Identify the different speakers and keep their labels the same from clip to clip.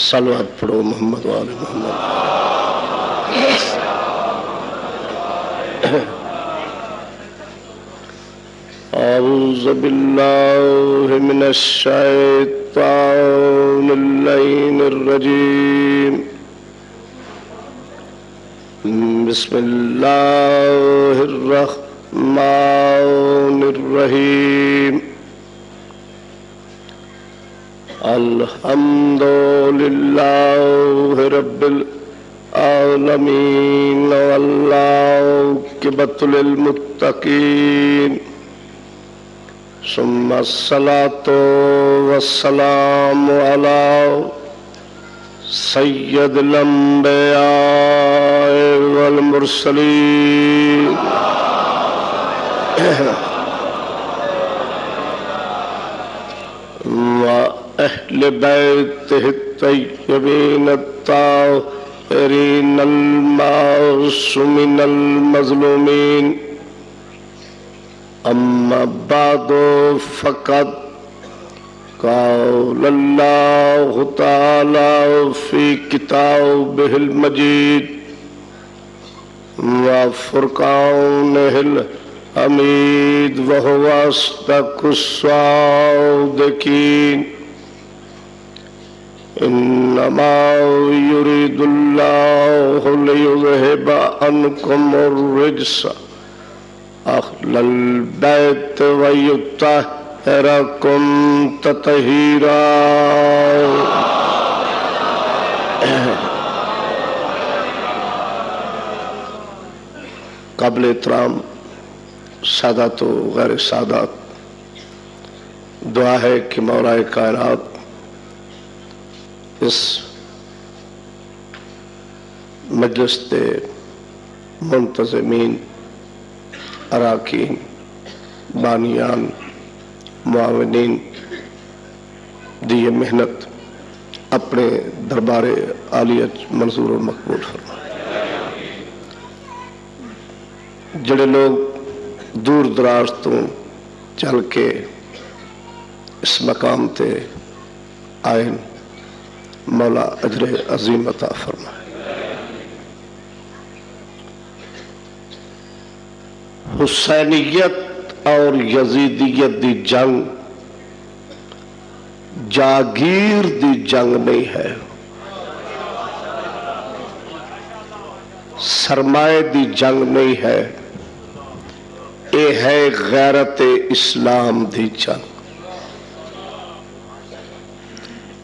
Speaker 1: صلوات پڑھو محمد وآل محمد۔ اعوذ باللہ من الشیطان اللعین الرجیم، بسم اللہ الرحمن الرحیم، الحمد للہ رب العالمین والعاقبۃ للمتقین، ثم الصلاة والسلام علی سید الانبیاء والمرسلین وأهل بيته الطيبين الطاهرين المعصومين المظلومين، أما بعد فقد قال الله تعالى في كتابه المجيد وفرقانه الحميد وهو أصدق الصادقين، إنما يريد الله ليذهب عنكم الرجس أهل البيت ويطهركم تطهيرا۔ قابل احترام سادات و غیر سادات، دعا ہے کہ مولا کائنات اس مجلس دے منتظمین، اراکین، بانیان، معاونین دی یہ محنت اپنے دربار عالیت منظور و مقبول فرمائے۔ جڑے لوگ دور دراز تو چل کے اس مقام تے آئین، مولا اجر عظیم عطا فرمائے۔ حسینیت اور یزیدیت دی جنگ جاگیر دی جنگ نہیں ہے، سرمایہ دی جنگ نہیں ہے، یہ ہے غیرت اسلام دی جنگ،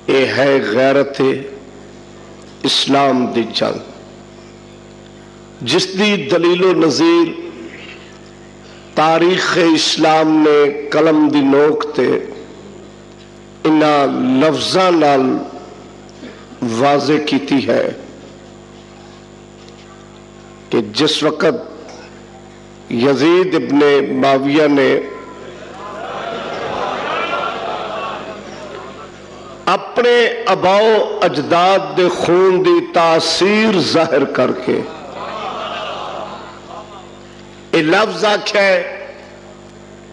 Speaker 1: یہ ہے غیرت اسلام دی جنگ، جس دی دلیل و نظیر تاریخ اسلام نے قلم دی نوک تے انہاں لفظاں نال واضح کیتی ہے کہ جس وقت یزید ابن معاویہ نے اپنے آباؤ اجداد دے خون دی تاثیر ظاہر کر کے یہ لفظ آکھے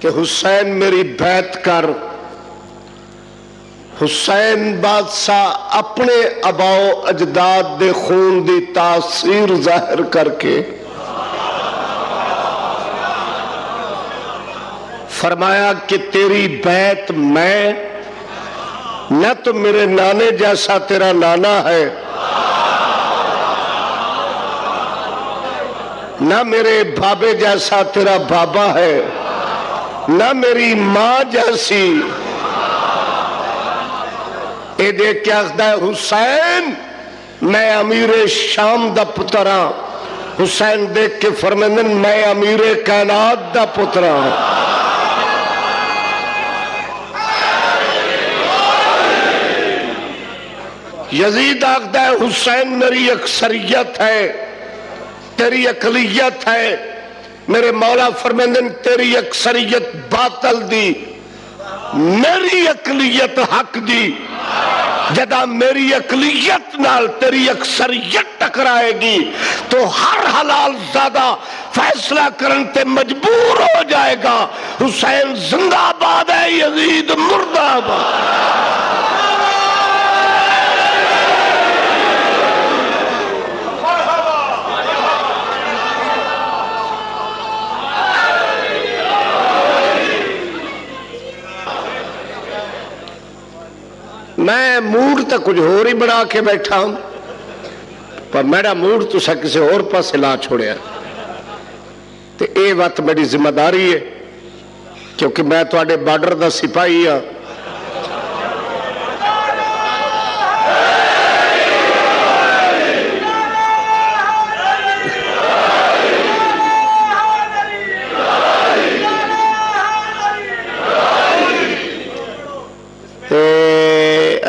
Speaker 1: کہ حسین میری بیعت کر، حسین بادشاہ اپنے آباؤ اجداد دے خون دی تاثیر ظاہر کر کے فرمایا کہ تیری بیعت میں، نہ تو میرے نانے جیسا تیرا نانا ہے، نہ میرے بابے جیسا تیرا بابا ہے، نہ میری ماں جیسی۔ اے دیکھ کے آخدہ ہے حسین میں امیر شام دا پترا، حسین دیکھ کے فرمندن میں امیر کائنات دا پترا۔ یزید آخدہ ہے حسین میری اکثریت ہے، تیری اقلیت ہے۔ میرے مولا فرمندن تیری اکثریت باطل دی، میری اقلیت حق دی۔ جدا میری اقلیت نال تیری اکثریت ٹکرائے گی تو ہر حلال زادہ فیصلہ کرن تے مجبور ہو جائے گا، حسین زندہ باد ہے، یزید مردہ باد۔ میں موڈ تو کچھ اور ہی بنا کے بیٹھا ہوں، پر میرا موڈ تو کسی اور پاس لا چھوڑیا، تو یہ وقت میری ذمہ داری ہے، کیونکہ میں تواڈے بارڈر دا سپاہی ہاں۔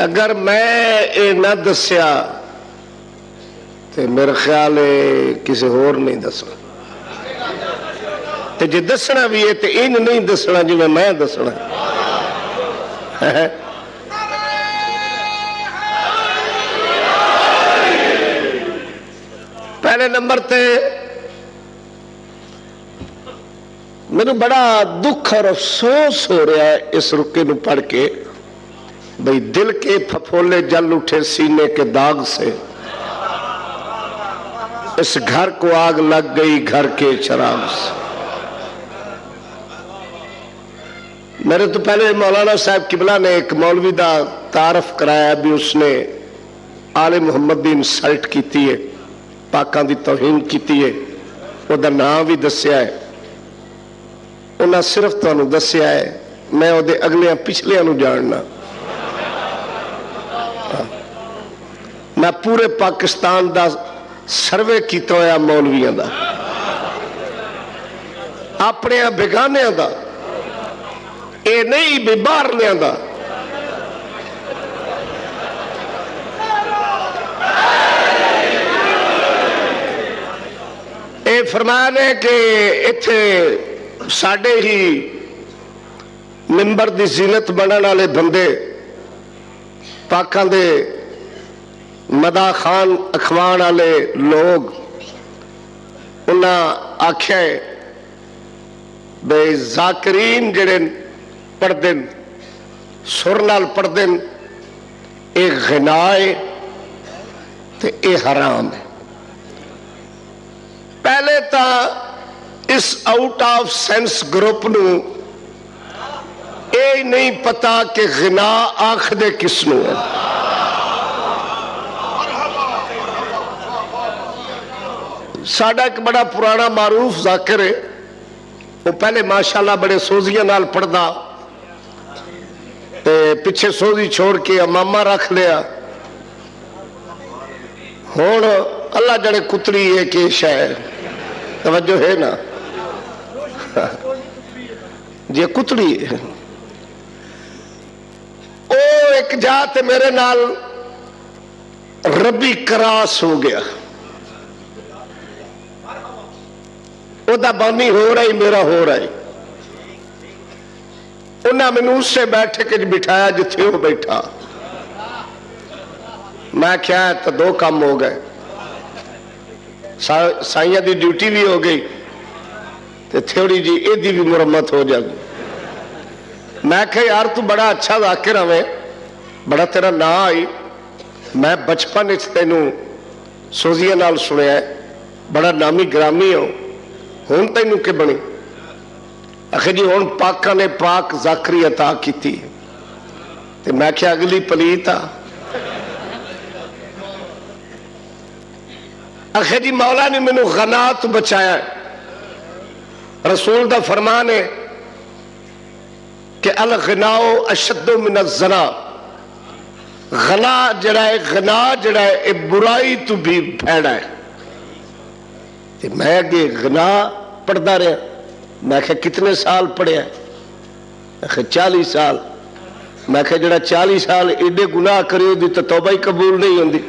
Speaker 1: اگر میں نہ دسیا تو میرا خیال ہے کسی اور نہیں دسنا، تو جی دسنا بھی ہے تو ان نہیں دسنا جی میں دسنا۔ پہلے نمبر تے میرے بڑا دکھ اور افسوس ہو رہا ہے اس رکے نو پڑھ کے، بھئی دل کے پھپھولے جل اٹھے سینے کے داغ سے، اس گھر کو آگ لگ گئی گھر کے چراغ سے۔ میرے تو پہلے مولانا صاحب قبلہ نے ایک مولوی دا تعارف کرایا، بھی اس نے آل محمد دی انسلٹ کیتی ہے، پاکاں دی توہین کیتی ہے، وہ دا نام بھی دسیا ہے، انہاں صرف تو انہوں دسیا ہے، میں وہ دے اگلے پچھلے انہوں جاننا۔ میں پورے پاکستان دا سروے کیتا ہویا مولویاں دا، اپنے بیگانے دا، اے نہیں بھی باہر لیاں دا۔ اے فرمانے کہ اتھے ساڑھے ہی ممبر دی زینت بنن والے بندے پاکاں دے مدا خان اخوان والے لوگ انہاں آکھیا ہے بے ذاکرین جڑے پڑھ دن سرنال پڑھ دن اے غنائے تے اے حرام ہے۔ پہلے تا اس آؤٹ آف سینس گروپ نو اے نہیں پتا کہ غنا آنکھ دے کس نو ہے۔ ساڑھا ایک بڑا پرانا معروف ذاکر ہے، وہ پہلے ماشاءاللہ بڑے سوزیاں نال پڑھدا، پچھے سوزی چھوڑ کے امامہ رکھ لیا، ہون اللہ جڑے کتری ہے کہ شاید توجہ ہے نا جی کتری ہے۔ او ایک جات میرے نال ربی کراس ہو گیا، او دا بانی ہو رہی میرا ہو رہی، انہاں میں نوز سے بیٹھے کے بٹھایا جتھے ہو بیٹھا، میں کیا ہے تو دو کام ہو گئے، سائیہ دی ڈیوٹی بھی ہو گئی تو تھوڑی جی اے دی بھی مرمت ہو جائے۔ میں کہا یار تو بڑا اچھا ذاکر ہمیں، بڑا تیرا نا آئی، میں بچپن اس تینوں سوزیہ نال سنے ہے، بڑا نامی گرامی ہوں، ہون تینوں کے بنی؟ آخر جی ہون پاکا نے پاک ذاکری عطا کی تھی، تو میں کیا اگلی پلیتا؟ آخر جی مولا نے میں نے غنا تو بچایا ہے، رسول دا فرمان ہے کہ الغناؤ اشد من الزنا، غنا جڑا ہے اے برائی تو بھی پھیڑا ہے۔ میں اگے غنا پڑھدا رہا، میں کہا کتنے سال پڑھیا؟ میں کہا 40 سال۔ میں کہا جڑا 40 سال ایڈے گناہ کرے دی تو توبہ ہی قبول نہیں ہوندی،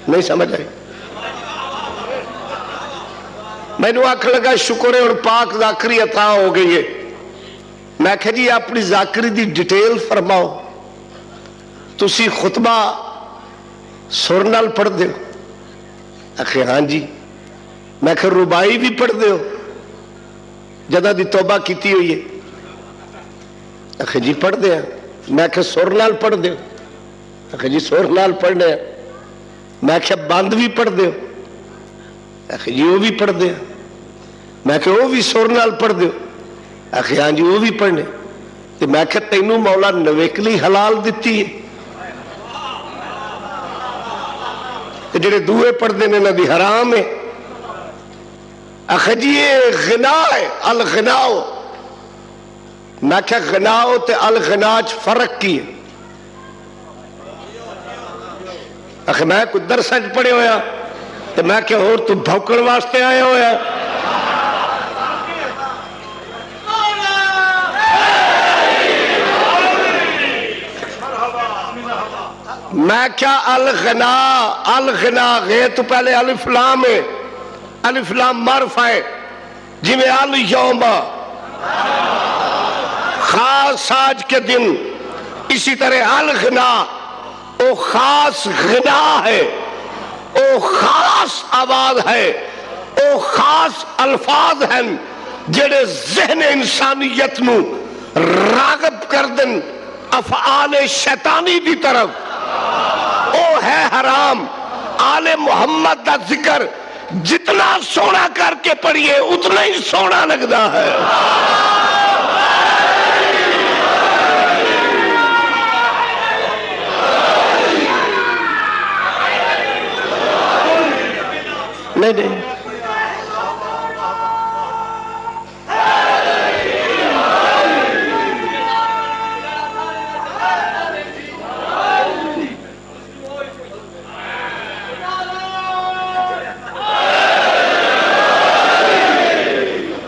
Speaker 1: نہیں سمجھ آئی؟ میں نے آکھ لگا شکر ہے اور پاک ذاکری عطا ہو گئی ہے۔ میں کہا جی اپنی ذاکری دی ڈیٹیل فرماؤ، تسی خطبہ سرنال پڑھ دے؟ اکھے ہاں جی۔ میں کہ ربائی بھی پڑھ دے ہو جدہ دی توبہ کیتی ہوئی ہے؟ جی پڑھ دے ہیں۔ میں کہ سور نال پڑھ دے ہو؟ جی سور نال پڑھنے ہیں۔ میں کہ بند بھی پڑھ دے ہو؟ جی وہ بھی پڑھ دے ہیں۔ میں کہ وہ بھی سور نال پڑھ دے ہو؟ ہاں جی وہ بھی پڑھنے۔ تو میں کہ تینوں مولا نویکلی حلال دیتی ہے جڑے دوئے پڑھ دے نے دی حرام ہے۔ جی یہ غنا ہے، الغناؤ۔ میں کہ غناؤ تے الغناچ فرق کی ہے؟ میں کوئی درسج پڑھے ہویا تو میں کہ اور تو بھوکڑ واسطے آئے ہویا؟ میں کیا الغنا، الغنا غیر تو پہلے الف لام ہے، الف لام معرفہ ہے، جی میں الیوم خاص آج کے دن، اسی طرح الغنا او خاص غنا ہے، او خاص آواز ہے، او خاص الفاظ ہیں جڑے ذہن انسانیت نو راغب کر دن افعال شیطانی دی طرف۔ او ہے حرام۔ آل محمد دا ذکر جتنا سونا کر کے پڑھئے اتنا ہی سونا لگتا ہے۔ نہیں نہیں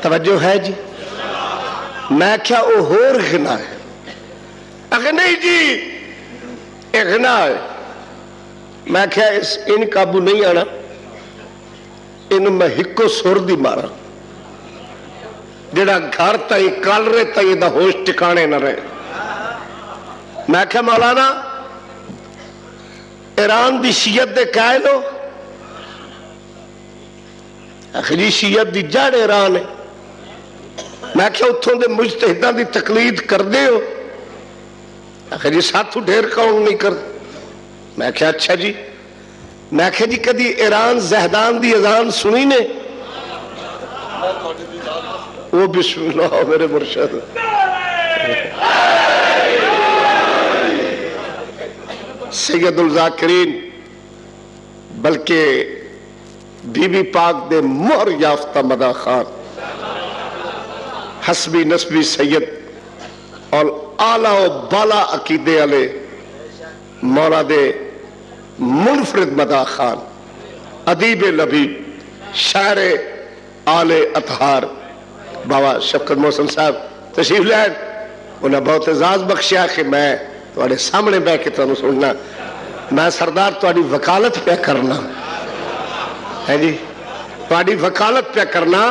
Speaker 1: توجہ ہے جی؟ میں کیا او ہور غنا ہے؟ اگر نہیں جی اے غنا ہے۔ میں کیا ان قابو نہیں آنا، ان میں ہکو سور دی مارا جڑا گھر تائی کال رہے تائی دا ہوش ٹکانے نہ رہے۔ میں کیا مولانا ایران دی شیعت دے قائل ہو؟ آخری شیعت دی جڑ ایران ہے۔ میں کیا اتھوں دے مجتہدان دی تقلید کر دے ہو؟ آخری ساتھو ڈھیر کون نہیں کر۔ میں کیا اچھا جی۔ میں کہا جی کدی ایران زہدان دی اذان سنی نے؟ وہ بسم اللہ میرے مرشد۔ سید الذاکرین بلکہ بی بی پاک دے مہر یافتہ مدہ خان حسبی نسبی سید اور اعلیٰ و بالا عقیدے علیہ مولا دے منفرد مدہ خان ادیب لبیب شاعر آل اطہار بابا شفقت محسن صاحب تشریف لائن۔ انہیں بہت اعزاز بخشیا کہ میں تمہارے سامنے بے کے تمہیں سننا، میں سردار تمہاری وکالت پہ کرنا ہے جی، تمہاری وکالت پہ کرنا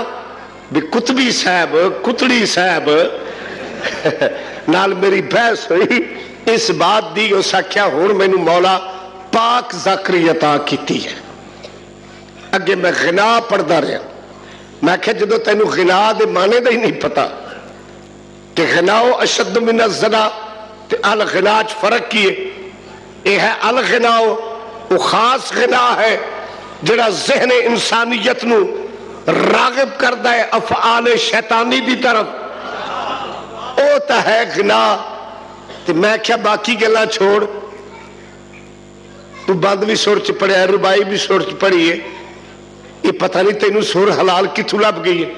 Speaker 1: بھی کتبی صاحب کتڑی صاحب نال میری بحث ہوئی اس بات دی اس آکھیا ہون میں مولا پاک ذکری عطا کیتی ہے۔ اگے میں غنا پڑھدا رہا، میں کہ جدو تینوں غنا دے معنی دا ہی نہیں پتا کہ غناؤ اشد من الزنا تے الغناچ فرق کیے۔ یہ ہے الغناؤ وہ خاص غنا ہے جڑا ذہن انسانیت نو راغب کردہ ہے افعال شیطانی دی طرف، او تا ہے غنا۔ تے میں کیا باقی گلا چھوڑ، تو بند بھی سور چ پڑے ہے، ربائی بھی سور چ پڑی ہے، یہ پتہ نہیں تینوں سور حلال کتھوں لب گئی ہے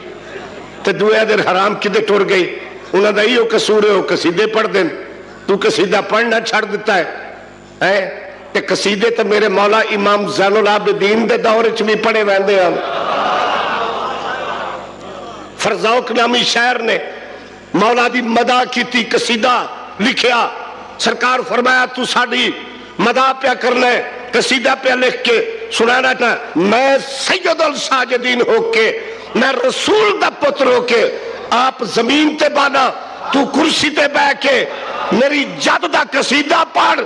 Speaker 1: تے دوئے دیر حرام کدے ٹر گئی۔ انہاں دا ہی قصور ہے، وہ قصیدے پڑھ دیں، تو قصیدہ پڑھنا چھڑ دیتا ہے۔ تے قصیدے تے میرے مولا امام زین العابدین دے دور وچ بھی پڑھے ویندے ہیں۔ فرزوق نامی شاعر نے مولا دی مدح کیتی، قصیدہ لکھیا، سرکار فرمایا تو ساڑی مدح پیا کرنا ہے، قصیدہ پیا لکھ کے سنانا تھا، میں سید الساجدین ہو کے، میں رسول دا پتر ہو کے، آپ زمین تے بانا تو کرسی تے بہ کے میری جد دا قصیدہ پڑھ۔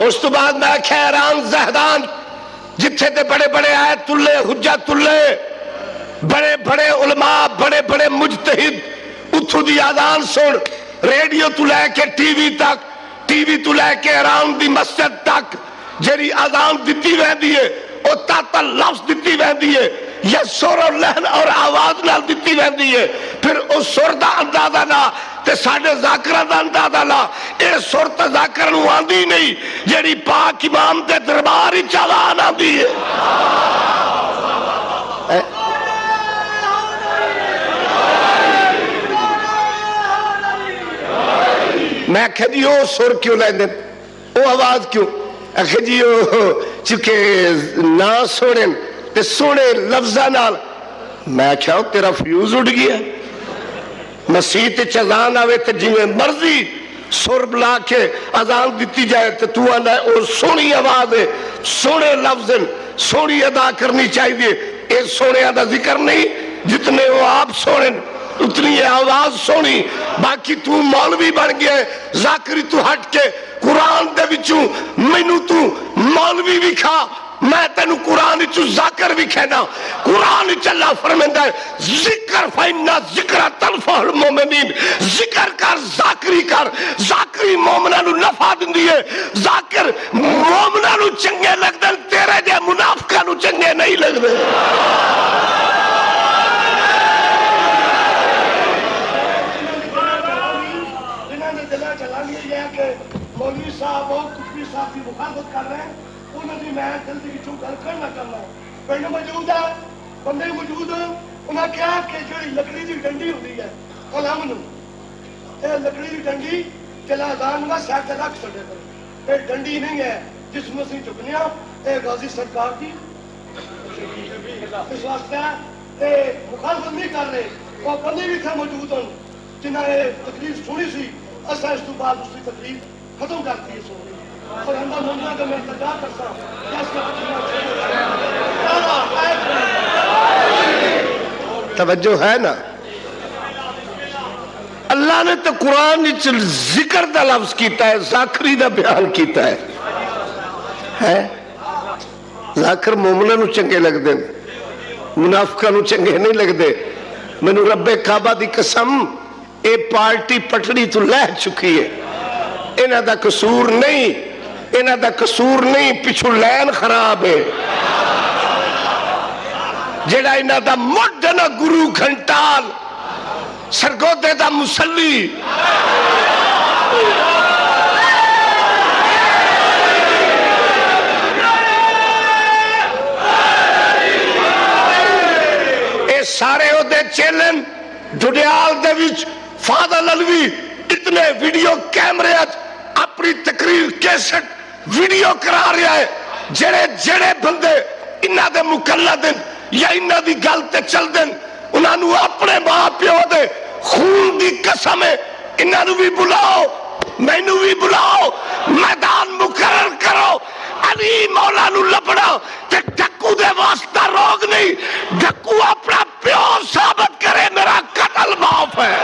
Speaker 1: اس تو بعد میں خیران زہدان جتھے تے بڑے بڑے آیت اللہ حجت اللہ بڑے بڑے علماء بڑے بڑے مجتہد اتھو دی آذان سن ریڈیو تو لے کے ٹی وی تک ٹی وی تو لے کے اراؤنڈ دی مسجد تک جیری آذان دیتی ویندی ہے او تاتا لفظ دیتی ویندی ہے یا سور اور لہن اور آواز نال دیتی ویندی ہے پھر او سور دا اندازہ نہ تے ساڑھے ذاکرہ دا اندازہ نہ اے سور تا ذاکرہ نو آندی نہیں جیری پاک امام دے درباری چالان آندی ہے میں کہہ دی او سور کیوں لیں دیں او آواز کیوں اکھے جی چکہ نہ سوڑیں تے سوڑے لفظہ نال میں کہا تیرا فیوز اٹھ گیا مسیح تے چزان آوے تے جی میں مرضی سور بلا کے اذان دیتی جائے تے تو آنا ہے اور سونی آواز ہے سوڑے لفظ سونی ادا کرنی چاہیے اے سوڑے ادا ذکر نہیں جتنے وہ آپ سوڑیں اتنی آواز سونی باقی تو مولوی بن گئے ذاکری تو ہٹ کے قرآن دے بچوں مینو تو مولوی بھی کھا میں تینو قرآن چو ذاکر بھی کہنا قرآن چلا فرمندہ ہے ذکر فائنہ ذکر تنفع المومنین ذکر کر ذاکری مومنہ نو نفع دن دیئے ذاکر مومنہ نو چنگے لگ دن تیرے جے منافقہ نو چنگے نہیں لگ دن
Speaker 2: مولوی صاحب اور کچھ صاحب کی مخالفت کر رہے ہیں انہوں نے میں جلدی کی چونکہ کرنا کرنا پہلے موجود ہے بندے موجود ہیں انہوں نے کہا کہ جو لکڑی دی ڈنڈی ہوتی ہے علم اے لکڑی دی ڈنڈی چلا اذان کا سیٹ رکھ سکتے پر اے ڈنڈی نہیں ہے جس میں سے چکنیا اے غازی سرکار کی اس واسطے اے مخالفت نہیں کر رہے اور بندے بھی تھے موجود ہیں جنہوں نے تقریر سنی سی اسا اس تو بعد اس کی تقریر ختم کرتی ہے سونی اور اندر مندہ کا میں ارتجاع کرتا ہوں
Speaker 1: توجہ ہے نا اللہ نے تو قرآن ذکر دا لفظ کیتا ہے ذاکری دا بیان کیتا ہے ذاکر مومنہ نو چنگے لگ دیں منافقہ نو چنگے نہیں لگ دے میں نو رب کعبہ دی قسم اے پارٹی پٹڑی تو لہ چکی ہے انہاں دا قصور نہیں پچھو لین خراب ہے جیڑا انہاں دا مڈنا گرو گھنٹال سرگودے دا مسلی اے سارے ہو دے چیلن ڈوڈیال دے وچ فاضل علوی اتنے ویڈیو کیمرے اپنی تقریر کیسٹ ویڈیو کرا رہا ہے جڑے بندے انہاں دے مکلد دن یا انہاں دی گل تے چل دن انہاں نو اپنے ماں پیو دے خون دی قسم ہے انہاں نو بھی بلاؤ میں نو بھی بلاؤ میدان مقرر کرو علی مولا نو لبڑا تے ڈکو دے واسطہ روگ نہیں ڈکو اپنا پیو ثابت کرے میرا قتل معاف ہے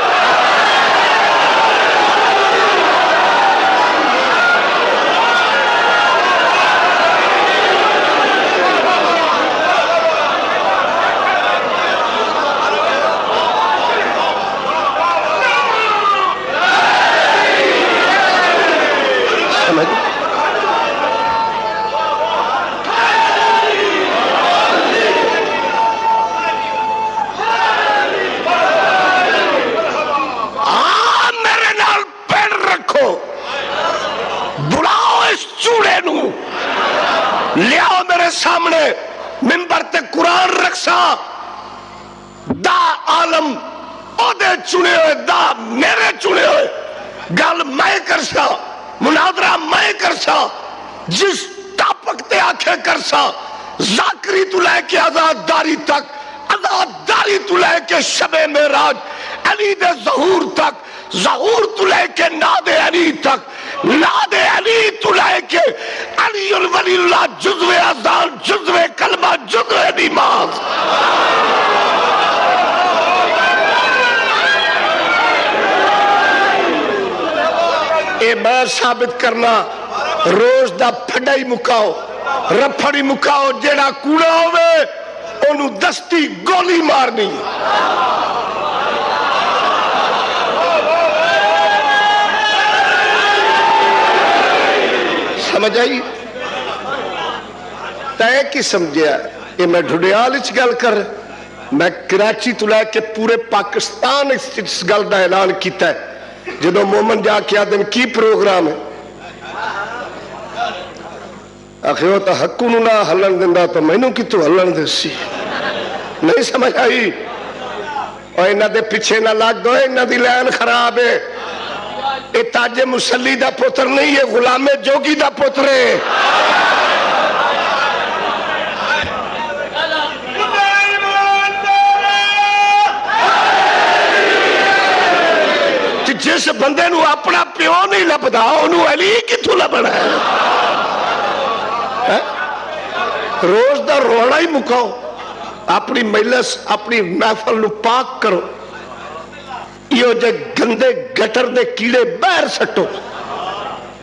Speaker 1: لیاؤ میرے سامنے منبر تے قرآن رکھسا دا عالم او دے چنے ہوئے دا میرے چنے ہوئے گل میں کرسا مناظرہ میں کرسا جس ٹاپک تے آنکھیں کرسا ذاکری تو لے کے آزاد داری تک آزاد داری تو لے کے شب معراج علی دے ظہور تک ظہور تو لے کے ناد علی تک ناد علی تو لے کے علی الولی اللہ جزو اذان جزو کلمہ جزو نماز اے میں ثابت کرنا روز دا پھڈا ہی مکاؤ، رفڑ ہی مکاؤ، جیڑا کوڑا ہوئے انہوں دستی گولی مارنی۔ سمجھ آئی؟ تے کی سمجھیا؟ یہ میں ڈھڈیال اچ گل کر، میں کراچی تو لے کے پورے پاکستان اس گل دا اعلان کیتا ہے۔ جدو مومن جا کے آدم کی پروگرام ہے، آخر وہ تو حقوں نہ ہلن دندا تو میں نو کی تو ہلن دے سی۔ نہیں سمجھ آئی؟ اور انہاں دے پیچھے نہ لگ دو، انہاں دی لین خراب ہے۔ اے تاج مسلی دا پتر نہیں، یہ غلام جوگی دا پتر ہے۔ جس بندے نو اپنا پیو نہیں لبدا انہوں علی کتوں لبنا ہے؟ روز دا رونا ہی مکاؤ، اپنی مجلس اپنی محفل نو پاک کرو، یہ جے گندے گٹر دے کیڑے باہر سٹو،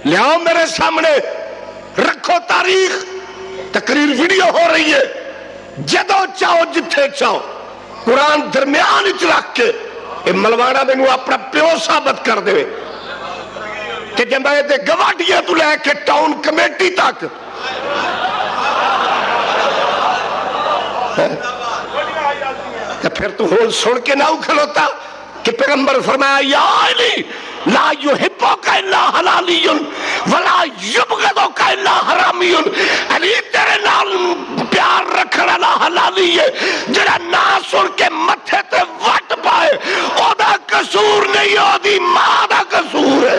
Speaker 1: لیاؤ میرے سامنے، رکھو تاریخ، تقریر ویڈیو ہو رہی ہے، جدو چاہو جتھے چاہو، قرآن درمیان اچ رکھ کے اے ملوانا میں اپنا پیو ثابت کر دے کہ جمعے دے گواٹیاں تو لے کے ٹاؤن کمیٹی تک پھر تو ہون سن کے نہ کھلوتا کہ پیغمبر فرمایا یا علی لا یحبک الا حلالی ولا یبغضک الا حرامی۔ علی تیرے نال پیار رکھنا لا حلالی ہے، جڑا نہ سن کے متھے تے وٹ پائے او دا قصور نہیں، او دی ماں دا قصور ہے۔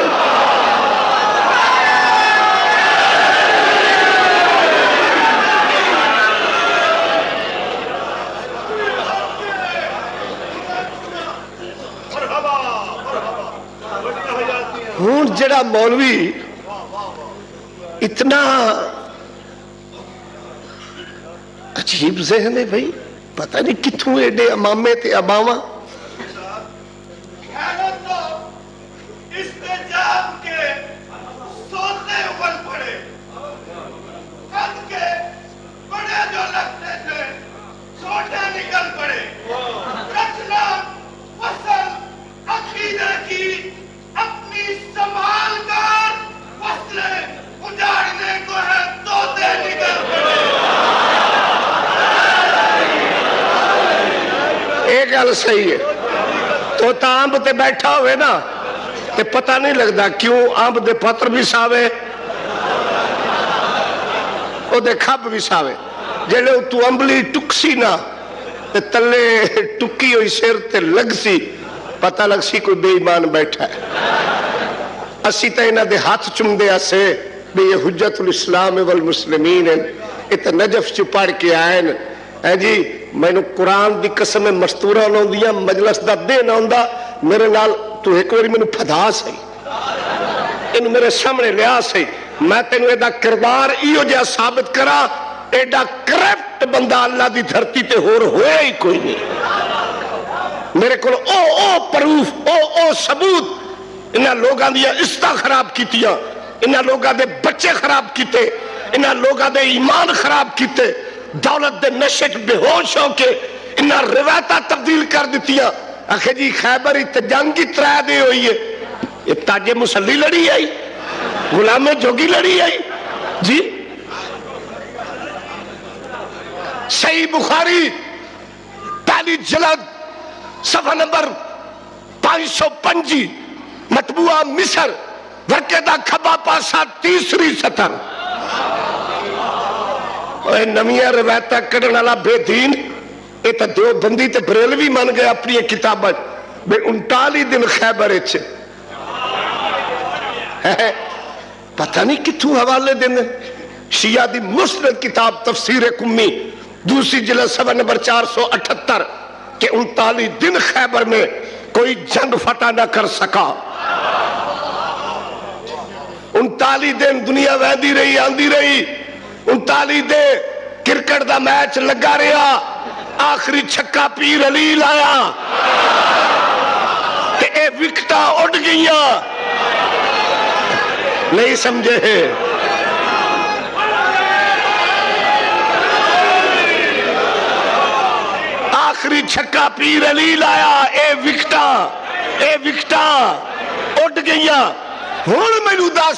Speaker 1: ہون جڑا مولوی اتنا عجیب ذہن ہے بھئی، پتہ نہیں کتھوں ایڈے امامے تے امامہ گل صحیح ہے۔ تو تا آمب تے بیٹھا ہوئے نا تے پتہ نہیں لگتا کیوں آمب دے پتر بھی ساوے او دے کھب بھی ساوے، جیلے تو امبلی ٹکسی نا تے تلے ٹکی ہوئی سیر تے لگ سی، پتہ لگ سی کوئی بے ایمان بیٹھا ہے۔ اسی تے انہاں دے ہاتھ چم دے اسے بھی یہ حجت الاسلام والمسلمین ہیں، ات نجف چ پڑھ کے آئے ہیں جی۔ میں نے قرآن دی قسم مستورہ نہ دیا مجلس دا دے نہ ہوندا میرے نال تو ایک باری میں پھدا سی، ان میرے سامنے لیا سی، میں تینوں ایڈا کردار ایو جہاں ثابت کرا، ایڈا کرپٹ بندہ اللہ دی دھرتی تے ہوئے ہی کوئی نہیں۔ میرے کو او پروف او ثبوت، انہاں لوگاں دیا عزتاں خراب کیتیاں، انہاں لوگاں دے بچے خراب کیتے، انہاں لوگاں دے ایمان خراب کیتے، دولت دے نشے بے ہوش ہو کے انہاں روایتاں تبدیل کر دیتیاں۔ آخر جی خیبر ہی جنگ کی ترہ دے ہوئی ہے، یہ تاج مسلی لڑی آئی، غلام جوگی لڑی آئی جی۔ صحیح بخاری پہلی جلد صفحہ نمبر 525 مطبوعہ مصر ورکے دا کھبا پاسا تیسری سطر۔ اے نمیاں روایتہ کرن والا بے دین اے تا دیو بندی تے بریلوی من گئے اپنی کتابت بے 39 دن خیبر اچھے پتہ نہیں کتوں حوالے دینے۔ شیعہ دی مسند کتاب تفسیر کمی دوسری جلد صفحہ نمبر 478 کہ 39 دن خیبر میں کوئی جنگ فتح نہ کر سکا۔ 39 دن دنیا ویدی رہی آندی رہی، 39 دے کرکٹ دا میچ لگا رہا، آخری چھکا پیر علی لایا تے اے وکٹاں اڑ گئیاں، نہیں سمجھے ہیں آخری چھکا پیر علی لایا، اے وکٹا اڈ گئیاں۔ ہن مینوں دس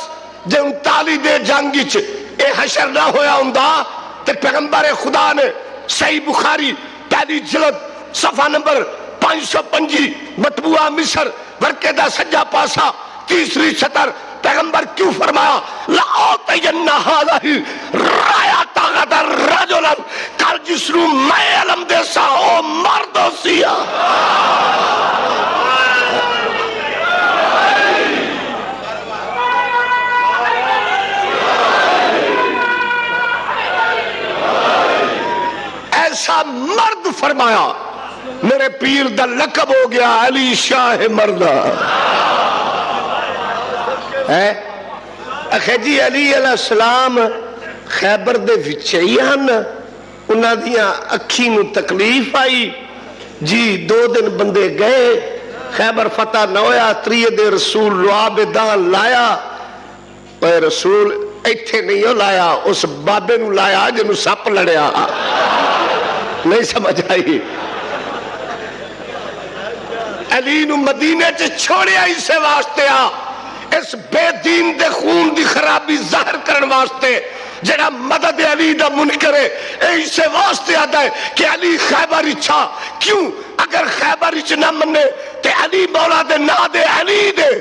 Speaker 1: جے 39 دے جنگ وچ اے حشر نہ ہویا ہوندا تے پیغمبر خدا نے صحیح بخاری پہلی جلد صفحہ نمبر 525 مطبوعہ مصر ورقے دا سجا پاسا تیسری سطر پیغمبر کیوں فرمایا لَأُعْطِيَنَّ هَذَهِ رَایَةَ غَدًا رَجُلًا کل جس نوں میں علم دے سا او مرد سیا۔ ایسا مرد فرمایا، میرے پیر دا لقب ہو گیا علی شاہ مردہ ہے۔ اکھے جی علی علیہ السلام خیبر دے وچئی ہن، انہاں دیاں اکھی نو تکلیف آئی جی، 2 دن بندے گئے، خیبر فتح نہ ہویا، 3 دے رسول لعاب دان لایا، اے رسول ایتھے نہیں ہو لایا، اس بابے نو لایا جنو سپ لڑیا۔ نہیں سمجھ آئی؟ علی نو مدینے چ چھوڑیا اسے واسطے آ، اس بے دین دے خون دی خرابی ظاہر کرن واسطے جڑا مدد علی دا منکر ہے، اسے واسطے آدھا ہے کہ علی خیبر اچھا کیوں؟ اگر خیبر اچھ نہ منے تے علی مولا دے نا دے علی دے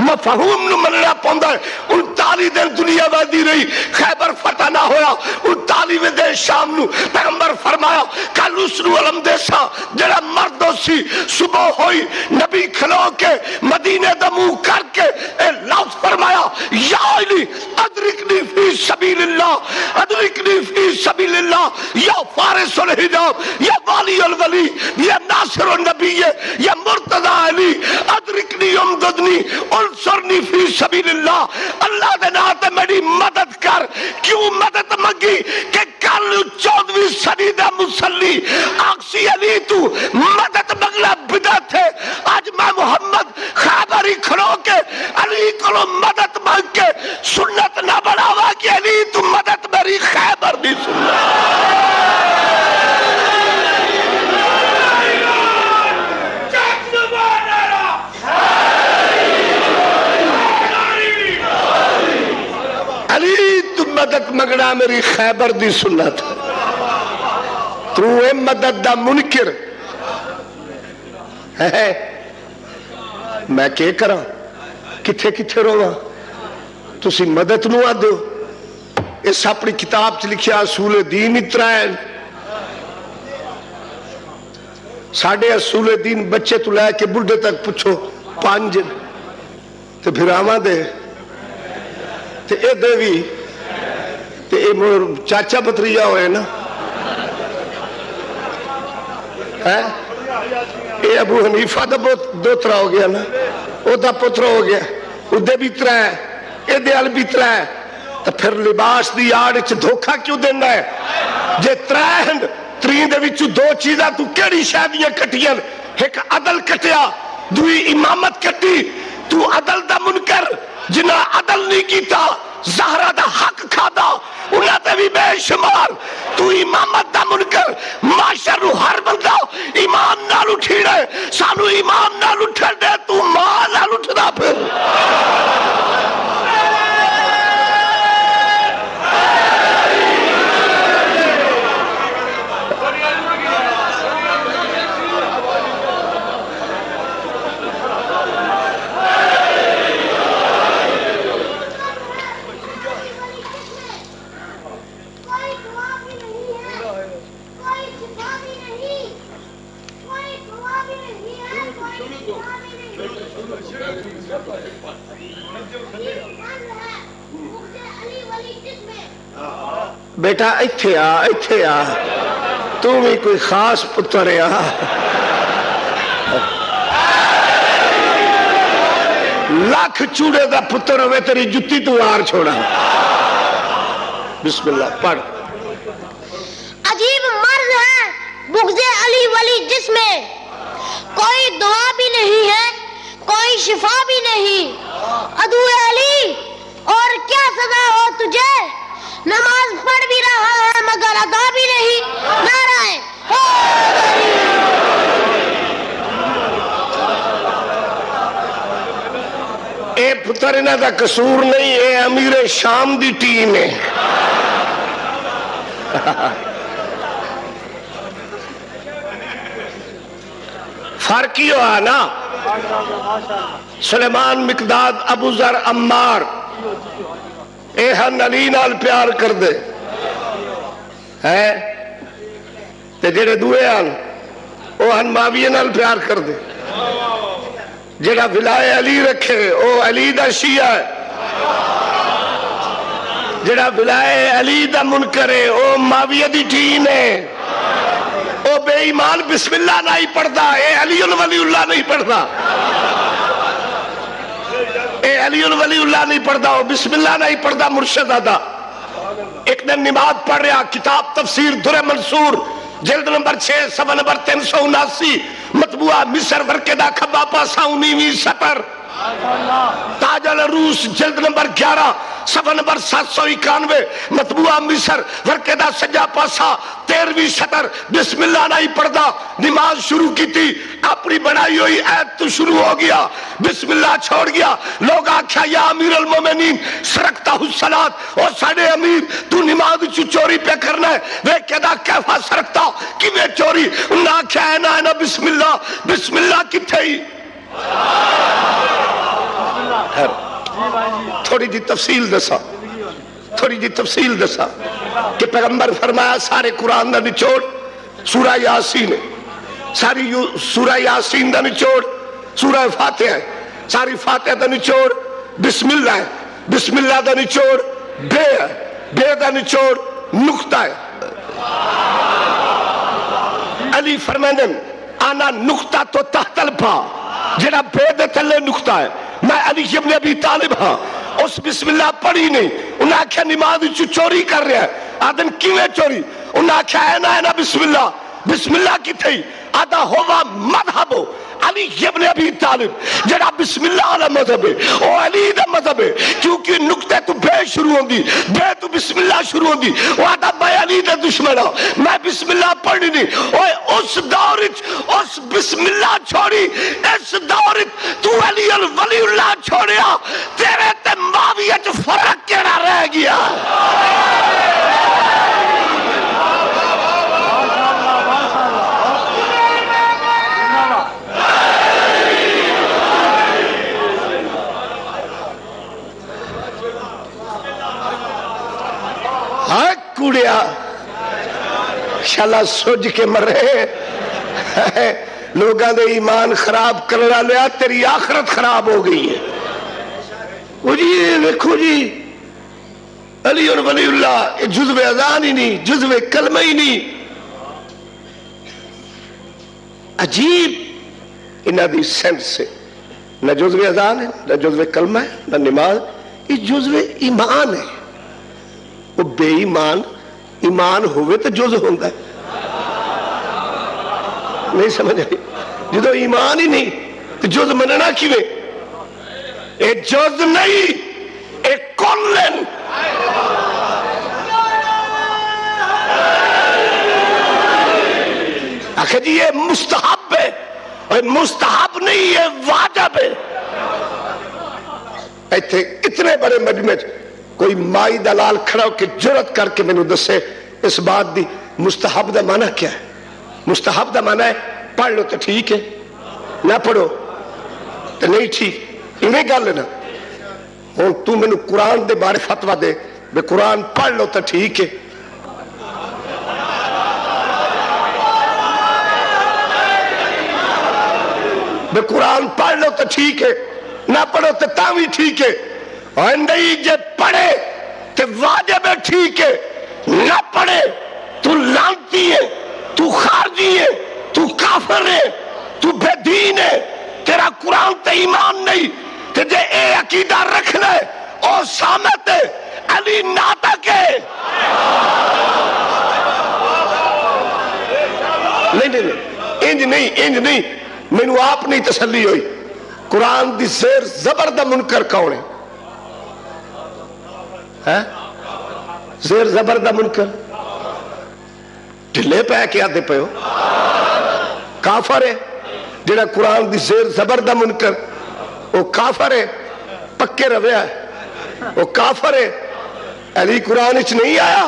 Speaker 1: مفہوم نو مننا پوندا ہے۔ 39 دن دنیا وادی رہی، خیبر فتح نہ ہویا، 39 دن شام نو پیغمبر فرمایا کل اس نو علم دے سا جڑا مرد سی۔ صبح ہوئی نبی کھلو کے مدینے دا منہ کر کے اے لفظ فرمایا یا علی ادرکنی فی سبیل اللہ، ادرکنی فی سبیل اللہ، یا فارس الحجاب، یا والی الولی، یا ناصر النبی، یا مرتضی علی، ادرکنی امددنی انصرنی فی سبیل اللہ، اللہ دے ناتے میری مدد کر۔ کیوں مدد مگی؟ کہ کل 14ویں صدی دا مسلی آکسی علی تو مدد مگلا بدعت ہے۔ آج میں محمد خیبری کھڑو کے علی کو مدد مانگ کے سنت نہ بڑھاوا کہ علی تو مدد میری خیبر نہیں سننا۔ علی تو مدد مگنا میری خیبر دی سنت، تو اے مدد دا منکر ہے۔ میں کیا کرا کتھے کتھے رہا تسی مدد نو آدھو۔ اس اپنی کتاب چ لکھیا اصول دین اترائن، ساڑھے اصول دین بچے تو لائے کہ بڑھے تک پوچھو 5 تو پھر آماں دے تے اے دیوی تے اے مور چاچا پتریہ ہوئے نا، اے ابو حنیفہ دا دوترا ہو گیا نا، او دا پترا ہو گیا، او دے بھی ترہ ہے، اے دے ال بھی ترہ ہے، تو پھر لباس دی آڑ چھ دھوکہ کیوں دینا ہے؟ جے ترہ ہیں 3 دے وچوں 2 چیزاں تو کیڑی شادیاں کٹیاں؟ ایک عدل کٹیا، دوئی امامت کٹی۔ تو عدل دا منکر جنہ عدل نہیں کیتا، زہرہ دا حق کھادا، انہاں تے بھی بے شمار۔ تو امامت دا منکر، معاشر رو ہر بندہ امام نال اٹھی رہے، سانو امام نال اٹھے دے، تو ماں نال اٹھنا پھر۔ بیٹا ایتھے آ، تو بھی کوئی خاص پتر ہے۔ لاکھ چوڑے دا پتر ہوئے تیری جتی تو آر چھوڑا۔ بسم اللہ پڑھ۔
Speaker 3: عجیب مرض ہے بغض علی ولی جس میں، کوئی دعا بھی نہیں ہے کوئی شفا بھی نہیں، عدو علی اور کیا سزا ہو تجھے، نماز پڑھ بھی رہا ہے مگر ادا بھی نہیں، نعرہ
Speaker 1: پتر انہاں دا قصور نہیں، اے امیر شام دی ٹیم ہے۔ فرق ہی ہوا نا، سلیمان مقداد ابو ذر عمار اے ہن علی نال پیار کر دے ہے تے جڑے دوئے ہن او ہن معاویہ نال پیار کر دے، جڑا ولائے علی رکھے او علی دا شیعہ ہے، جڑا ولائے علی دا منکر ہے او معاویہ دی ٹیم ہے۔ او بے ایمان بسم اللہ نہیں پڑھتا، اے علی ولی اللہ نہیں پڑھتا، اے علی ولی اللہ نہیں پڑھتا، او بسم اللہ نہیں پڑھتا مرشد آدھا۔ ایک دن نماز پڑھ رہا، کتاب تفسیر در منصور جلد نمبر 6 صفحہ نمبر 379 مطبوعہ مصر ورقہ کھبا پاسا 19ویں سطر، تاج العروس جلد نمبر 11 صفحہ نمبر 791 مطبوعہ مصر ورقہ سجا پاسا 13ویں سطر۔ بسم اللہ نہیں پڑھتا، نماز شروع کی تھی، اپنی بنائی ہوئی آیت تو شروع ہو گیا، بسم اللہ چھوڑ گیا، لوگ آکھا یا امیر المومنین سرکتہ الصلاۃ، اور ساڑھے امیر تو نماز چوری پہ کرنا ہے، وہ کہتا کیفا سرکتہ کی میں چوری، انہاں آکھا ہے نا بسم اللہ کی تھئی۔ تھوڑی جی تفصیل دسا کہ پیغمبر فرمایا سارے قرآن دا نچوڑ سورہ یاسین ہے، ساری سورہ یاسین دا نچوڑ سورہ فاتحہ ہے، ساری فاتحہ دا نچوڑ بسم اللہ ہے، بسم اللہ دا نچوڑ بے ہے، بے دا نچوڑ نقطہ ہے۔ علی فرمائن آنا نقطہ تو تحت الپا، جڑا بے دے تلے نقطہ ہے، میں علی ابن ابی طالب ہاں، اس بسم اللہ پڑھی نہیں، انہاں آکھا نماز چوری کر رہا ہے، آدن کیویں چوری، انہاں آکھا ہے نا بسم اللہ کی تھی، آدھا ہوا مذہبو علی ابن ابی طالب، جڑا بسم اللہ علیہ مذہب ہے، او علی دا مذہب ہے، کیونکہ نقطے تو بے شروع ہوں دی، بے تو بسم اللہ شروع ہوں دی، وہ آدھا میں علی دا دشمن ہوں، میں بسم اللہ پڑھنی نہیں، اس دورچ اس بسم اللہ چھوڑی، اس دورچ تو علی ولی اللہ چھوڑیا، تیرے تے معاویہ چ فرق کیڑا رہ گیا۔ کوڑیا شالا سوج کے مرے لوگاں دے ایمان خراب کرنا لیا، تیری آخرت خراب ہو گئی ہے۔ وہ جی دیکھو جی علی اور ولی اللہ جزو اذان ہی نہیں، جزو کلمہ ہی نہیں، عجیب انہاں دی سینس سے، نہ جزو اذان ہے، نہ جزو کلمہ ہے، نہ نماز، یہ جزو ایمان ہے۔ وہ بے ایمان ہوئے تو جز ہوندہ ہے، نہیں سمجھ آئی، جدو ایمان ہی نہیں تو جز مننا کیویں، اے جز نہیں اے کلن، آخر جی یہ مستحب ہے، اور مستحب نہیں یہ واجب ہے۔ ایتھے اتنے بڑے مجمع کوئی مائی دلال کھڑا ہو کہ جرت کر کے میں نے دسے اس بات دی مستحب دا معنی کیا ہے؟ مستحب دا معنی ہے پڑھ لو تو ٹھیک ہے، نہ پڑھو تو نہیں ٹھیک، انہیں گل لینا ہوں تو میں نے قرآن دے بارے فتوہ دے بے قرآن پڑھ لو تو ٹھیک ہے، بے قرآن پڑھ لو تو ٹھیک ہے، نہ پڑھو تو تاوی ٹھیک ہے، اور نہیں جے پڑھے تو واجب ہے ٹھیک ہے، نہ پڑھے تو لعنتی ہے، تو خارجی ہے، تو کافر ہے، تو بے دین ہے، تیرا قرآن تے ایمان نہیں، تے جے اے عقیدہ رکھ لے اور سامت ہے علی ناطق ہے۔ نہیں انج نہیں میں نو آپ نہیں تسلی ہوئی، قرآن دی زیر زبر دا منکر کون ہے؟ زیر زبر دا منکر ڈھلے پہ کیا دے پہ ہو، کافر ہے، جڑا قرآن دی زیر زبر دا منکر وہ کافر ہے، پکے رویا ہے وہ کافر ہے. علی قرآن اچ نہیں آیا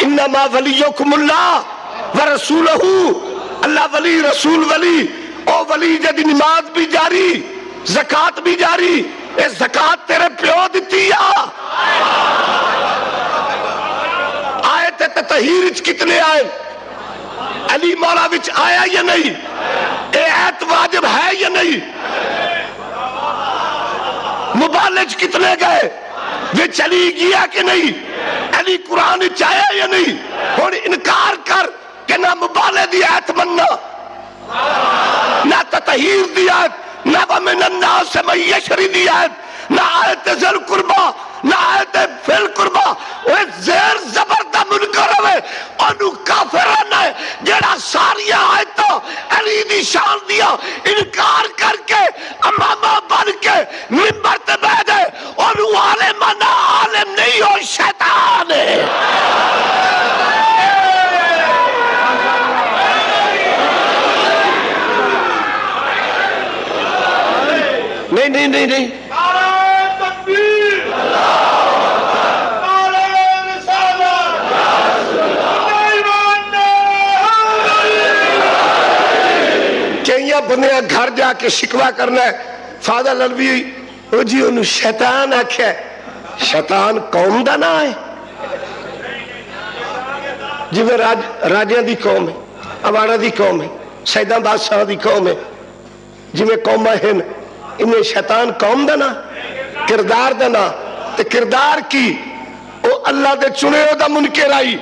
Speaker 1: انما ولیکم اللہ ورسولہ, اللہ ولی رسول ولی, او ولی جدی نماز بھی جاری زکات بھی جاری. اے زکات تیرے پیو دیتی آئے تے تطہیر اچ کتنے آئے؟ علی مولا وچ آیا یا نہیں؟ اے ایت واجب ہے یا نہیں؟ مبالج کتنے گئے وہ چلی گیا کہ نہیں؟ علی قرآن چاہیا یا نہیں؟ اور انکار کر کہ نہ مبالے دی آیت مننا, نہ تطہیر دی آیت, نہ ومن الناس من یشری دی آیت, نہ آیت ذل قربا, نہ آیت فل قربا. وہ زیر زبردہ منکر ہوئے انہوں کافران ہے جڑا ساری آیتوں علی دی شان دیا انکار کر کے امامہ بن کے منبر تے بیٹھ گئے. انہوں عالم نہ عالم نہیں ہو شیطان ہے. نہیں نہیں نہیں نہیں کہیں بندے گھر جا کے شکوا کرنا ہے فادر للوی او جی انہوں شیطان آکھیا ہے. شیطان قوم دا نہ ہے جی میں راجیاں دی قوم ہے, اواڑا دی قوم ہے, سیدہ بادشاہ دی قوم ہے, جی میں قوم ہیں انہیں شیطان قوم دا نہ کردار دا نہ تے کردار کی او اللہ دے چنے ہو دا منکر آئی,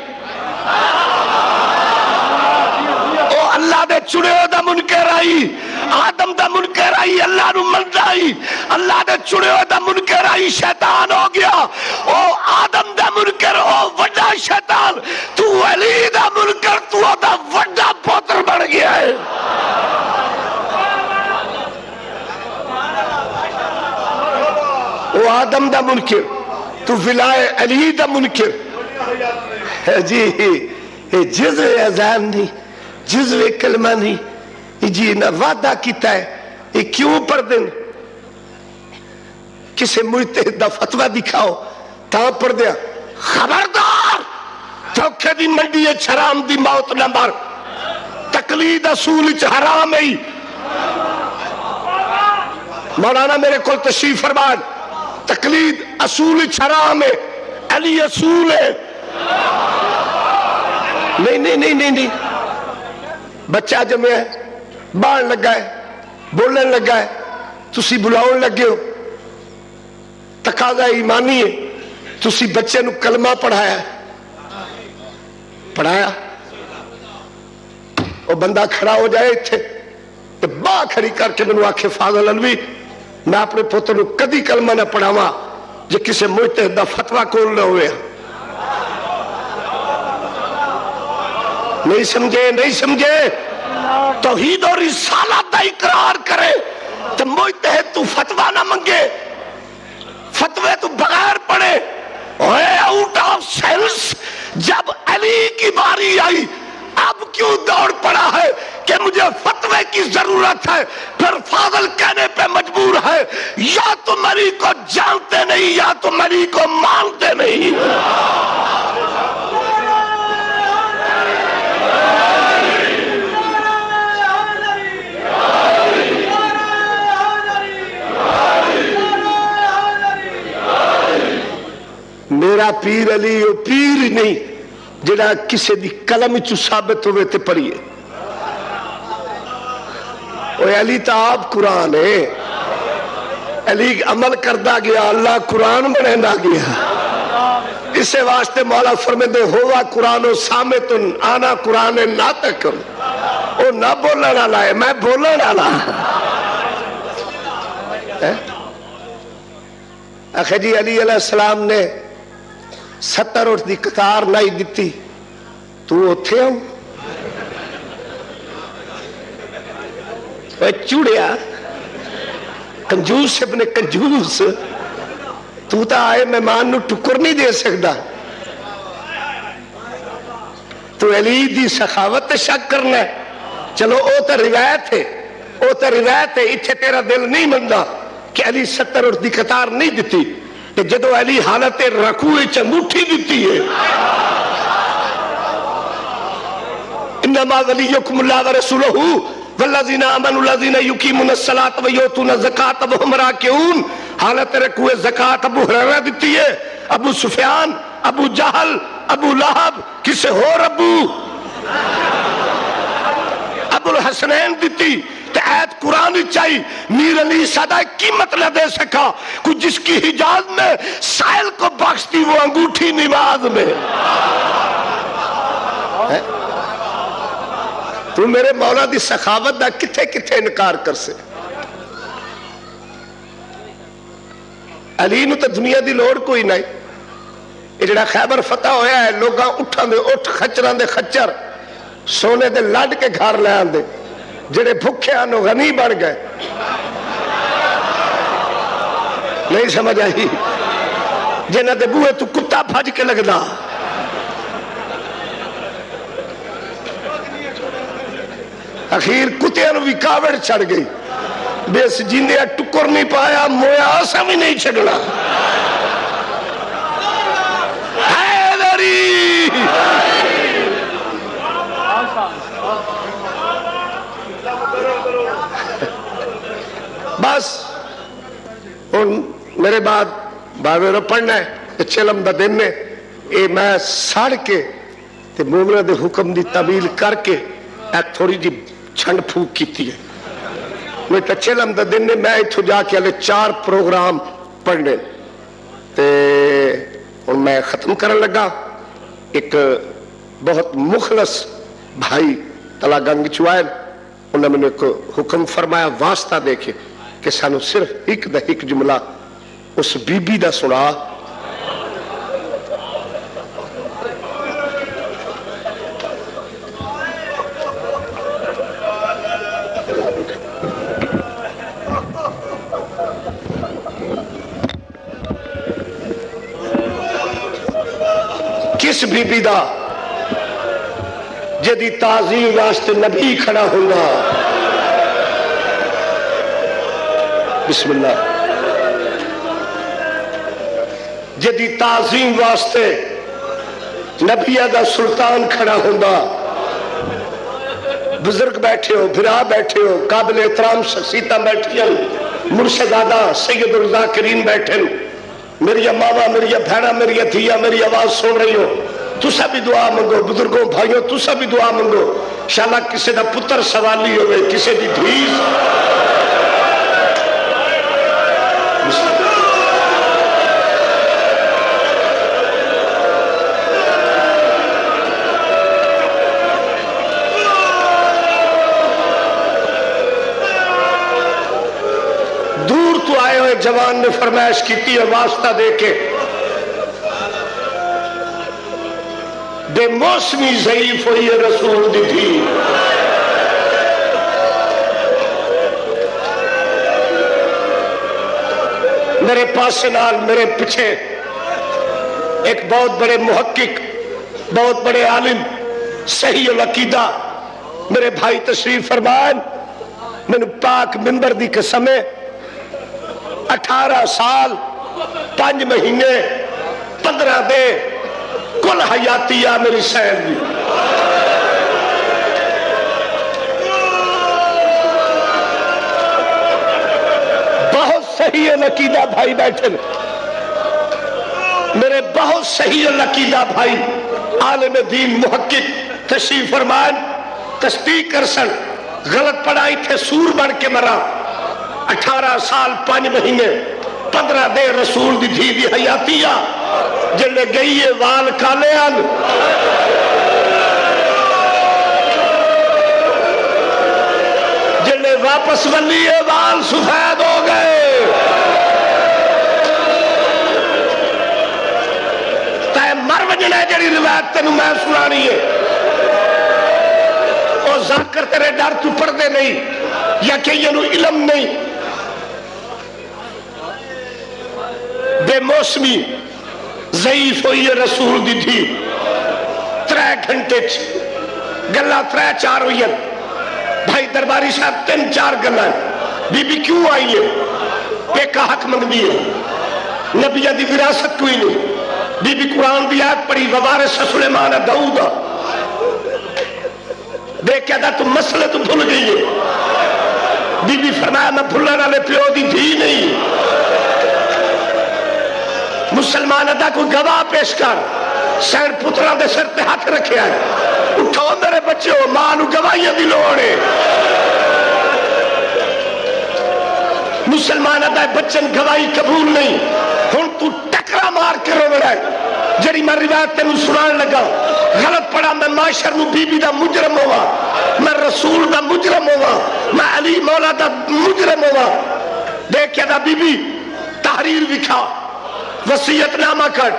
Speaker 1: او اللہ دے چنے ہو دا منکر آئی, آدم دا منکر آئی اللہ نو مند آئی, اللہ دے چنے ہو دا منکر آئی شیطان ہو گیا. او آدم دا منکر او وڈا شیطان, تو علی دا منکر تو دا وڈا پوتر بڑھ گیا ہے. او آدم دا منکر تو ولائے علی دا منکر. جی جزو اذان نہیں, جزو کلمہ نہیں, جی نہ وعدہ کیتا ہے یہ کیوں پر دن کسے مجتہد دا فتوہ دکھاؤ تا پر دیا. خبردار چوکھے دی منڈی حرام دی موت نہ مر, تقلید اصول حرام ہے. مولانا میرے کو تشریف فرمان تقلید اصول حرام ہے, علی اصول ہے. نہیں نہیں نہیں نہیں نہیں بچہ جمع ہے باہر لگا ہے بولن لگا ہے تسی بلاؤن لگے ہو, تقاضا ایمانی ہے, تسی بچے نو کلمہ پڑھایا ہے, پڑھایا وہ بندہ کھڑا ہو جائے تھے تو باہ کھڑی کر کے منو آکھے فاضل علوی میں اپنے پوتر نو کدی کلمہ نہ پڑھاوا جو کسے مجتہد دا فتوہ کول نہ ہوئے. نہیں سمجھے نہیں سمجھے توحید اور رسالت دا اقرار کرے تو مجتہد تو فتوہ نہ منگے, فتوے تو بغیر پڑھے. آؤٹ آف سینس جب علی کی باری آئی اب کیوں دوڑ پڑا ہے کہ مجھے فتوے کی ضرورت ہے, پھر فاضل کہنے پہ مجبور ہے یا تم علی کو جانتے نہیں یا تم علی کو مانتے نہیں. میرا پیر علی وہ پیر نہیں جڑا کسی دی قلم چو ثابت ہوئے تے پڑھیے. وہ علی تا آپ قرآن ہے, علی عمل کردہ گیا اللہ قرآن بنے نہ گیا. اسے واسطے مولا فرمیدے ہوا قرآن و سامتن آنا قرآن ناطقن, وہ نہ بولنا نہ لائے میں بولنا نہ لائے. آخر جی علی علیہ السلام نے 70 اٹھ دی قطار نہیں دیتی تو اتھے ہوں اے چوڑیا کنجوس ابن کنجوس تو تا آئے مہمان نو ٹکر نہیں دے سکتا. تو علی دی سخاوت شک کرنا ہے. چلو او تا روایت ہے اتھے تیرا دل نہیں مندہ کہ علی 70 اور دی قطار نہیں دیتی کہ جدو علی حالت رکوع انگوٹھی دیتی ہے انما ولیکم اللہ ورسولہ والذین آمنوا الذین یقیمون الصلاۃ ویؤتون الزکاۃ وہم راکعون. حالت رکوع زکات ابو ہریرہ دیتی ہے، ابو سفیان، ابو جہل، ابو لہب، کسے اور ابو الحسنین دیتی. تو ایت قرآن چاہی میر علی سادہ قیمت نہ دے سکا کہ جس کی حجاز میں سائل کو بخشتی وہ انگوٹھی نماز میں. تو میرے مولا دی سخاوت دا کتھے کتھے انکار کر سے. علی نو تو دنیا دی لوڑ کوئی نہیں. یہ جڑا خیبر فتح ہویا ہے لوگاں اٹھان دے اٹھ خچران دے خچر سونے دے لڈ کے گھر لے آن دے جڑے بھکھے آنو غنی بڑھ گئے. نہیں سمجھ آئی جنہ دے بوئے تو کتا بھج کے لگ دا. اخیر کتیاں نو بھی کاوڑ چڑھ گئی بیس جیندے ٹکر نہیں پایا مویا آسا بھی نہیں چھڑنا. حیدری بس ان میرے بعد بابے رو پڑھنا ہے چلم دا دن نے اے میں ساڑھ کے تے مومنہ دے حکم دی طویل کر کے ایک تھوڑی جی چھنڈ پھوک کیتی ہے. میں چلم دا دن نے میں اتھو جا کے علی 4 پروگرام پڑھنے تے اور میں ختم کرن لگا. ایک بہت مخلص بھائی تلا گنگ چوائن انہوں نے ایک حکم فرمایا واسطہ دیکھے کہ سانو صرف ایک جملہ اس بی بی دا سنا. کس بی بی دا جدی تعظیم واسطے نبی کھڑا ہوگا. بسم اللہ. جدی تعظیم واسطے نبی دا سلطان کھڑا ہوگا. بزرگ بیٹھے ہو، بھرا بیٹھے ہو، قابل احترام شخصیتاں بیٹھی ہیں، مرشد آدھا سید الذاکرین بیٹھے ہیں. میری ماما، میری بھیڑا، میری دھیا میری آواز سن رہی ہو، تسا بھی دعا منگو. بزرگوں بھائیوں تسا بھی دعا منگو. انشاءاللہ کسی دا پتر سوالی ہوئے، کسی دی دھیز. دور تو آئے ہوئے جوان نے فرمائش کیتی ہے واسطہ دے کے بے موسمی ضعیف ہوئی ہے رسول دی تھی. میرے پاس نال میرے پیچھے ایک بہت بڑے محقق، بہت بڑے عالم، صحیح العقیدہ میرے بھائی تشریف فرمائیں. میں نے پاک منبر دی قسم 18 سال 5 مہینے 15 دے کل حیاتیہ میری سیر دی. بہت صحیح العقیدہ بھائی بیٹھے میرے، بہت صحیح العقیدہ بھائی عالم دین محقق تشریف فرمائیں. تصدیق کر سن غلط پڑھائی تھے سور بڑھ کے مرا. 18 سال 5 مہینے 15 دے رسول دی دھی دی حیاتیہ جلے گئی ہے وال کالے آن. جلے واپس بلی ہے وال سفید ہو گئے. تے مر وجنے جڑی روایت تینوں میں سنانی ہے او ذاکر تیرے ڈر تو پردے نہیں یا کہ یہ نو علم نہیں. بے موسمی ضعیف ہوئی ہے رسول دی تھی. 3 گھنٹے گلہ 3-4 ہوئی ہے. بھائی درباری صاحب 3-4 گلہ بی بی کیوں آئی ہے؟ پیکا حق منگی ہے نبیہ دی وراثت کوئی نہیں بی بی قرآن دی آیت پڑھی ووارث سلیمان داؤد دیکھ کیا تھا تم مسئلے تو بھول گئی ہے بی بی فرمایا میں بھولنے والے پیو دی تھی نہیں مسلمان ادا کو گواہ پیش کر سین پتران دے سر تے ہاتھ رکھے آئے اٹھو میرے بچے ہو ماں نو گواہیاں دی لوڑے مسلمان ادا بچن گواہی قبول نہیں ہن تو ٹکرا مار کے رو رہا ہے جڑی میں روایت تینوں سنان لگا غلط پڑا میں معاشر نو بی بی دا مجرم ہوا میں رسول دا مجرم ہوا میں علی مولا دا مجرم ہوا دیکھ کیا دا بی بی تحریر لکھا وصیت نامہ کر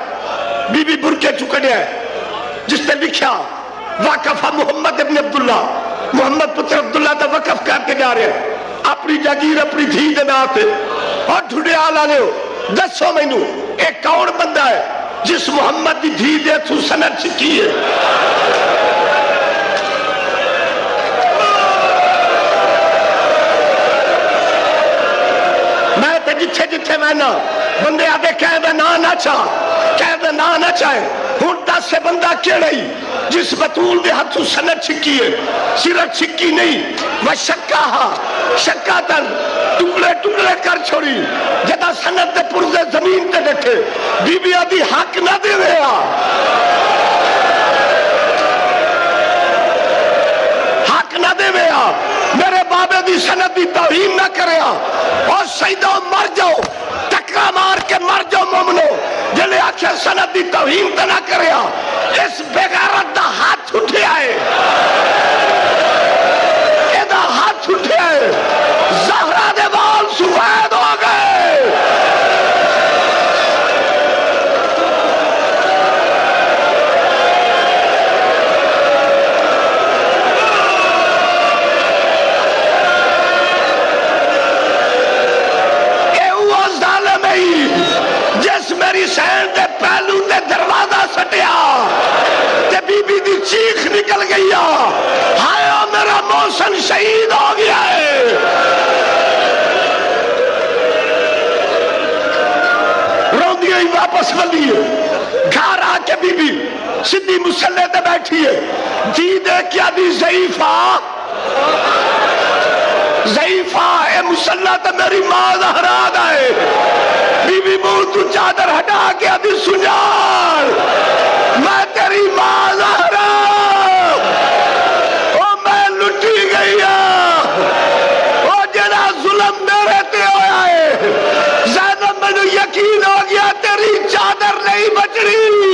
Speaker 1: بی بی برکے چکڑیا ہے جس نے لکھا وقف محمد ابن عبداللہ محمد پتر عبداللہ دا وقف کر کے جا رہے ہیں اپنی جاگیر اپنی دھی دے ناتے اور ڈھوڑے آل آنے ہو دسو مینو ایک کون بندہ ہے جس محمد دی دھی دے تو سند چکی ہے میں تے جتھے جتھے میں نا بندے آدھے کہہ دے نا چاہ کہہ دے نا چاہے ہون دس سے بندہ کیڑئی جس بطول دے ہاتھوں سند چھکی ہے صرف چھکی نہیں وہ شکا تن ٹکڑے ٹکڑے کر چھوڑی جدا سند دے پرزے زمین تے ڈٹھے بی بی آدھی حق نہ دے رہا حق نہ دے رہا میرے بابے دی سند دی توہین نہ کرے اور شہیدوں مر جاؤ ٹکرا مار کے مر جاؤ مومنو جلے آخر سند دی توہین تے نہ کرے اس بغیرت دا ہاتھ اٹھے آئے ایدہ ہاتھ اٹھے آئے زہرہ دے بال سفید ہو گئے میری سین دے پہلو دے دروازہ سٹیا تے بی بی دی چیخ نکل گئی ہائے میرا محسن شہید ہو گیا ہے رو دیا ہی واپس ملی ہے گھر آ کے بی بی سدھی مسلح تے بیٹھی ہے جی دے کیا دی ضعیفہ اے مسلح تے میری ماں زہرا ہے بی بی منہ تو چادر ہٹا کے ابھی سنجال میں تیری ماں زہرا او میں لٹی گئی او جڑا ظلم میرے تے ہویا ہے زینب میں یقین ہو گیا تیری چادر نہیں بچڑی